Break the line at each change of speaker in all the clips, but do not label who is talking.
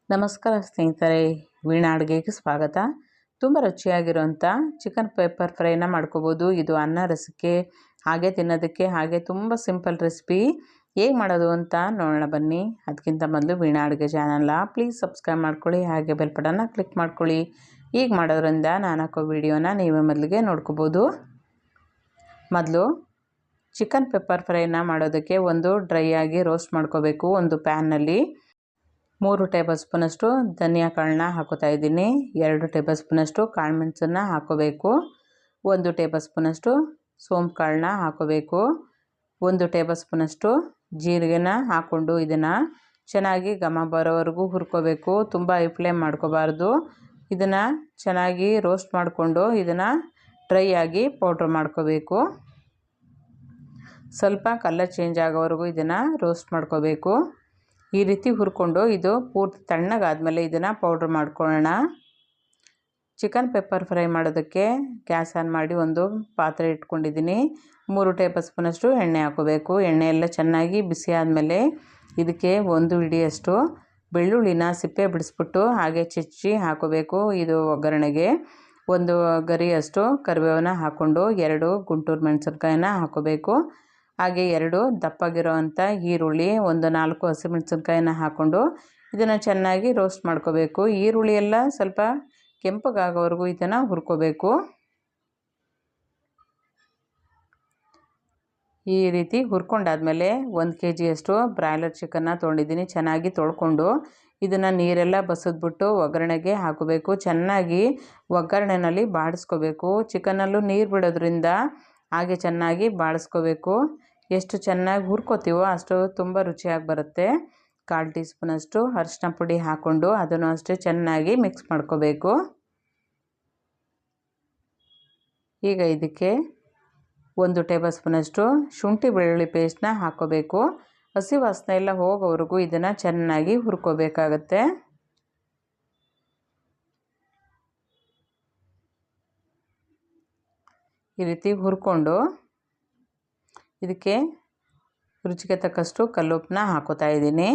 ನಮಸ್ಕಾರ ಸ್ನೇಹಿತರೆ, ವೀಣಾ ಅಡುಗೆಗೆ ಸ್ವಾಗತ. ತುಂಬ ರುಚಿಯಾಗಿರುವಂಥ ಚಿಕನ್ ಪೆಪ್ಪರ್ ಫ್ರೈನ ಮಾಡ್ಕೋಬೋದು. ಇದು ಅನ್ನ ರಸಕ್ಕೆ ಹಾಗೆ ತಿನ್ನೋದಕ್ಕೆ ಹಾಗೆ ತುಂಬ ಸಿಂಪಲ್ ರೆಸಿಪಿ. ಹೇಗೆ ಮಾಡೋದು ಅಂತ ನೋಡೋಣ ಬನ್ನಿ. ಅದಕ್ಕಿಂತ ಮೊದಲು ವೀಣಾ ಅಡುಗೆ ಚಾನಲ್ನ ಪ್ಲೀಸ್ ಸಬ್ಸ್ಕ್ರೈಬ್ ಮಾಡ್ಕೊಳ್ಳಿ, ಹಾಗೆ ಬೆಲ್ ಬಟನ್ನ ಕ್ಲಿಕ್ ಮಾಡ್ಕೊಳ್ಳಿ. ಈಗ ಮಾಡೋದ್ರಿಂದ ನಾನು ಹಾಕೋ ವಿಡಿಯೋನ ನೀವೇ ಮೊದಲಿಗೆ ನೋಡ್ಕೋಬೋದು. ಮೊದಲು ಚಿಕನ್ ಪೆಪ್ಪರ್ ಫ್ರೈನ ಮಾಡೋದಕ್ಕೆ ಒಂದು ಡ್ರೈ ಆಗಿ ರೋಸ್ಟ್ ಮಾಡ್ಕೋಬೇಕು. ಒಂದು ಪ್ಯಾನ್ನಲ್ಲಿ 3 ಟೇಬಲ್ ಸ್ಪೂನಷ್ಟು ಧನಿಯಾ ಕಾಳನ್ನ ಹಾಕೋತಾ ಇದ್ದೀನಿ. 2 ಟೇಬಲ್ ಸ್ಪೂನಷ್ಟು ಕಾಳು ಮೆಣಸನ್ನು ಹಾಕೋಬೇಕು. 1 ಟೇಬಲ್ ಸ್ಪೂನಷ್ಟು ಸೋಂಪು ಕಾಳನ್ನ ಹಾಕೋಬೇಕು. 1 ಟೇಬಲ್ ಸ್ಪೂನಷ್ಟು ಜೀರಿಗೆನ ಹಾಕ್ಕೊಂಡು ಇದನ್ನು ಚೆನ್ನಾಗಿ ಘಮ ಬರೋವರೆಗೂ ಹುರ್ಕೋಬೇಕು. ತುಂಬ ಹೈ ಫ್ಲೇಮ್ ಮಾಡ್ಕೋಬಾರ್ದು. ಇದನ್ನು ಚೆನ್ನಾಗಿ ರೋಸ್ಟ್ ಮಾಡಿಕೊಂಡು ಇದನ್ನು ಡ್ರೈ ಆಗಿ ಪೌಡ್ರ್ ಮಾಡ್ಕೋಬೇಕು. ಸ್ವಲ್ಪ ಕಲರ್ ಚೇಂಜ್ ಆಗೋವರೆಗೂ ಇದನ್ನು ರೋಸ್ಟ್ ಮಾಡ್ಕೋಬೇಕು. ಈ ರೀತಿ ಹುರ್ಕೊಂಡು ಇದು ಪೂರ್ತಿ ತಣ್ಣಗಾದಮೇಲೆ ಇದನ್ನು ಪೌಡ್ರ್ ಮಾಡ್ಕೊಳ್ಳೋಣ. ಚಿಕನ್ ಪೆಪ್ಪರ್ ಫ್ರೈ ಮಾಡೋದಕ್ಕೆ ಗ್ಯಾಸ್ ಆನ್ ಮಾಡಿ ಒಂದು ಪಾತ್ರೆ ಇಟ್ಕೊಂಡಿದ್ದೀನಿ. 3 ಟೇಬಲ್ ಸ್ಪೂನಷ್ಟು ಎಣ್ಣೆ ಹಾಕೋಬೇಕು. ಎಣ್ಣೆ ಎಲ್ಲ ಚೆನ್ನಾಗಿ ಬಿಸಿ ಆದಮೇಲೆ ಇದಕ್ಕೆ 1 ಹಿಡಿಯಷ್ಟು ಬೆಳ್ಳುಳ್ಳಿನ ಸಿಪ್ಪೆ ಬಿಡಿಸ್ಬಿಟ್ಟು ಹಾಗೆ ಹೆಚ್ಚಿ ಹಾಕೋಬೇಕು. ಇದು ಒಗ್ಗರಣೆಗೆ 1 ಗರಿಯಷ್ಟು ಕರಿಬೇವನ್ನ ಹಾಕ್ಕೊಂಡು 2 ಗುಂಟೂರು ಮೆಣಸಿನ್ಕಾಯಿನ ಹಾಕೋಬೇಕು. ಹಾಗೆ 2 ದಪ್ಪಾಗಿರೋವಂಥ ಈರುಳ್ಳಿ, 4 ಹಸಿಮೆಣಸಿನ್ಕಾಯಿನ ಹಾಕ್ಕೊಂಡು ಇದನ್ನು ಚೆನ್ನಾಗಿ ರೋಸ್ಟ್ ಮಾಡ್ಕೋಬೇಕು. ಈರುಳ್ಳಿ ಎಲ್ಲ ಸ್ವಲ್ಪ ಕೆಂಪಗಾಗೋವರೆಗೂ ಇದನ್ನು ಹುರ್ಕೋಬೇಕು. ಈ ರೀತಿ ಹುರ್ಕೊಂಡಾದಮೇಲೆ 1 kgಯಷ್ಟು ಬ್ರಾಯ್ಲರ್ ಚಿಕನ್ನ ತೊಗೊಂಡಿದ್ದೀನಿ. ಚೆನ್ನಾಗಿ ತೊಳ್ಕೊಂಡು ಇದನ್ನು ನೀರೆಲ್ಲ ಬಸಿದ್ಬಿಟ್ಟು ಒಗ್ಗರಣೆಗೆ ಹಾಕೋಬೇಕು. ಚೆನ್ನಾಗಿ ಒಗ್ಗರಣೆನಲ್ಲಿ ಬಾಡಿಸ್ಕೋಬೇಕು. ಚಿಕನ್ನಲ್ಲೂ ನೀರು ಬಿಡೋದ್ರಿಂದ ಹಾಗೆ ಚೆನ್ನಾಗಿ ಬಾಡಿಸ್ಕೋಬೇಕು. ಎಷ್ಟು ಚೆನ್ನಾಗಿ ಹುರ್ಕೋತೀವೋ ಅಷ್ಟು ತುಂಬ ರುಚಿಯಾಗಿ ಬರುತ್ತೆ. 1/4 ಟೀ ಸ್ಪೂನಷ್ಟು ಅರಿಶಿನ ಪುಡಿ ಹಾಕ್ಕೊಂಡು ಅದನ್ನು ಅಷ್ಟೇ ಚೆನ್ನಾಗಿ ಮಿಕ್ಸ್ ಮಾಡ್ಕೋಬೇಕು. ಈಗ ಇದಕ್ಕೆ 1 ಟೇಬಲ್ ಸ್ಪೂನಷ್ಟು ಶುಂಠಿ ಬೆಳ್ಳುಳ್ಳಿ ಪೇಸ್ಟ್ನ ಹಾಕ್ಕೋಬೇಕು. ಹಸಿ ವಾಸನೆ ಎಲ್ಲ ಹೋಗೋವರೆಗೂ ಇದನ್ನು ಚೆನ್ನಾಗಿ ಹುರ್ಕೋಬೇಕಾಗತ್ತೆ. ಈ ರೀತಿ ಹುರ್ಕೊಂಡು ಇದಕ್ಕೆ ರುಚಿಗೆ ತಕ್ಕಷ್ಟು ಕಲ್ಲುಪ್ಪನ್ನ ಹಾಕೋತಾ ಇದ್ದೀನಿ.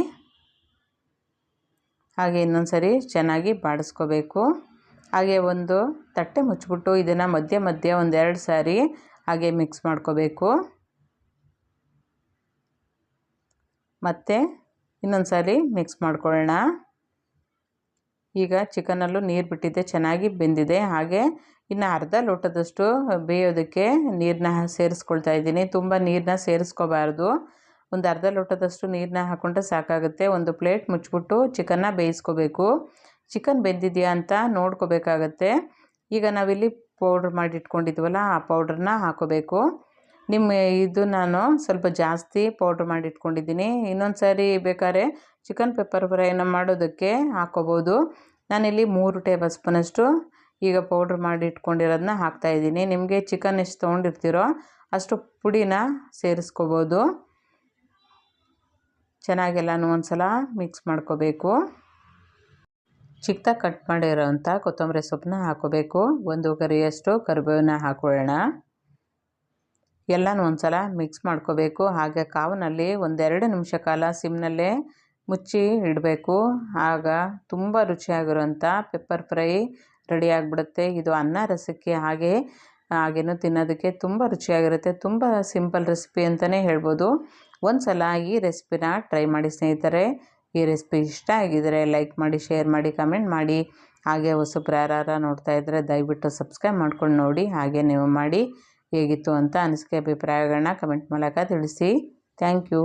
ಹಾಗೆ ಇನ್ನೊಂದು ಸರಿ ಚೆನ್ನಾಗಿ ಬಾಡಿಸ್ಕೋಬೇಕು. ಹಾಗೆ ಒಂದು ತಟ್ಟೆ ಮುಚ್ಚಿಬಿಟ್ಟು ಇದನ್ನು ಮಧ್ಯೆ ಮಧ್ಯೆ 1-2 ಸಾರಿ ಹಾಗೆ ಮಿಕ್ಸ್ ಮಾಡ್ಕೋಬೇಕು. ಮತ್ತು ಇನ್ನೊಂದು ಸಾರಿ ಮಿಕ್ಸ್ ಮಾಡ್ಕೊಳ್ಳೋಣ. ಈಗ ಚಿಕನಲ್ಲೂ ನೀರು ಬಿಟ್ಟಿದ್ದೆ, ಚೆನ್ನಾಗಿ ಬೆಂದಿದೆ. ಹಾಗೆ ಇನ್ನು ಅರ್ಧ ಲೋಟದಷ್ಟು ಬೇಯೋದಕ್ಕೆ ನೀರನ್ನ ಸೇರಿಸ್ಕೊಳ್ತಾ ಇದ್ದೀನಿ. ತುಂಬ ನೀರನ್ನ ಸೇರಿಸ್ಕೋಬಾರ್ದು. ಒಂದು ಅರ್ಧ ಲೋಟದಷ್ಟು ನೀರನ್ನ ಹಾಕ್ಕೊಂಡ್ರೆ ಸಾಕಾಗುತ್ತೆ. ಒಂದು ಪ್ಲೇಟ್ ಮುಚ್ಚಿಬಿಟ್ಟು ಚಿಕನ್ನ ಬೇಯಿಸ್ಕೋಬೇಕು. ಚಿಕನ್ ಬೆಂದಿದೆಯಾ ಅಂತ ನೋಡ್ಕೋಬೇಕಾಗತ್ತೆ. ಈಗ ನಾವಿಲ್ಲಿ ಪೌಡ್ರ್ ಮಾಡಿ ಇಟ್ಕೊಂಡಿದ್ವಲ್ಲ ಆ ಪೌಡ್ರನ್ನ ಹಾಕೋಬೇಕು. ಇದು ನಾನು ಸ್ವಲ್ಪ ಜಾಸ್ತಿ ಪೌಡ್ರ್ ಮಾಡಿ ಇಟ್ಕೊಂಡಿದ್ದೀನಿ. ಇನ್ನೊಂದು ಸಾರಿ ಬೇಕಾದ್ರೆ ಚಿಕನ್ ಪೆಪ್ಪರ್ ಫ್ರೈನ ಮಾಡೋದಕ್ಕೆ ಹಾಕ್ಕೋಬೋದು. ನಾನಿಲ್ಲಿ 3 ಟೇಬಲ್ ಸ್ಪೂನಷ್ಟು ಈಗ ಪೌಡ್ರ್ ಮಾಡಿ ಇಟ್ಕೊಂಡಿರೋದನ್ನ ಹಾಕ್ತಾಯಿದ್ದೀನಿ. ನಿಮಗೆ ಚಿಕನ್ ಎಷ್ಟು ತೊಗೊಂಡಿರ್ತೀರೋ ಅಷ್ಟು ಪುಡಿನ ಸೇರಿಸ್ಕೋಬೋದು. ಚೆನ್ನಾಗೆಲ್ಲನೂ ಒಂದು ಸಲ ಮಿಕ್ಸ್ ಮಾಡ್ಕೋಬೇಕು. ಚಿಕ್ಕದಾಗಿ ಕಟ್ ಮಾಡಿರೋವಂಥ ಕೊತ್ತಂಬರಿ ಸೊಪ್ಪನ್ನ ಹಾಕೋಬೇಕು. 1 ಗರಿಯಷ್ಟು ಕರಿಬೇವನ್ನ ಹಾಕೊಳ್ಳೋಣ. ಎಲ್ಲನೂ ಒಂದು ಸಲ ಮಿಕ್ಸ್ ಮಾಡ್ಕೋಬೇಕು. ಹಾಗೆ ಕಾವಿನಲ್ಲಿ 1-2 ನಿಮಿಷ ಕಾಲ ಸಿಮ್ನಲ್ಲೇ ಮುಚ್ಚಿ ಇಡಬೇಕು. ಆಗ ತುಂಬ ರುಚಿಯಾಗಿರುವಂಥ ಪೆಪ್ಪರ್ ಫ್ರೈ ರೆಡಿ ಆಗಿಬಿಡುತ್ತೆ. ಇದು ಅನ್ನ ರಸಕ್ಕೆ ಹಾಗೇನೂ ತಿನ್ನೋದಕ್ಕೆ ತುಂಬ ರುಚಿಯಾಗಿರುತ್ತೆ. ತುಂಬ ಸಿಂಪಲ್ ರೆಸಿಪಿ ಅಂತಲೇ ಹೇಳ್ಬೋದು. ಒಂದು ಸಲ ಈ ರೆಸಿಪಿನ ಟ್ರೈ ಮಾಡಿ ಸ್ನೇಹಿತರೆ. ಈ ರೆಸಿಪಿ ಇಷ್ಟ ಆಗಿದರೆ ಲೈಕ್ ಮಾಡಿ, ಶೇರ್ ಮಾಡಿ, ಕಮೆಂಟ್ ಮಾಡಿ. ಹಾಗೆ ಹೊಸಬ್ರು ಯಾರು ನೋಡ್ತಾ ಇದ್ದರೆ ದಯವಿಟ್ಟು ಸಬ್ಸ್ಕ್ರೈಬ್ ಮಾಡ್ಕೊಂಡು ನೋಡಿ. ಹಾಗೆ ನೀವು ಮಾಡಿ ಹೇಗಿತ್ತು ಅಂತ ಅನಿಸಿಕೆ ಅಭಿಪ್ರಾಯಗಳನ್ನ ಕಮೆಂಟ್ ಮೂಲಕ ತಿಳಿಸಿ. Thank you.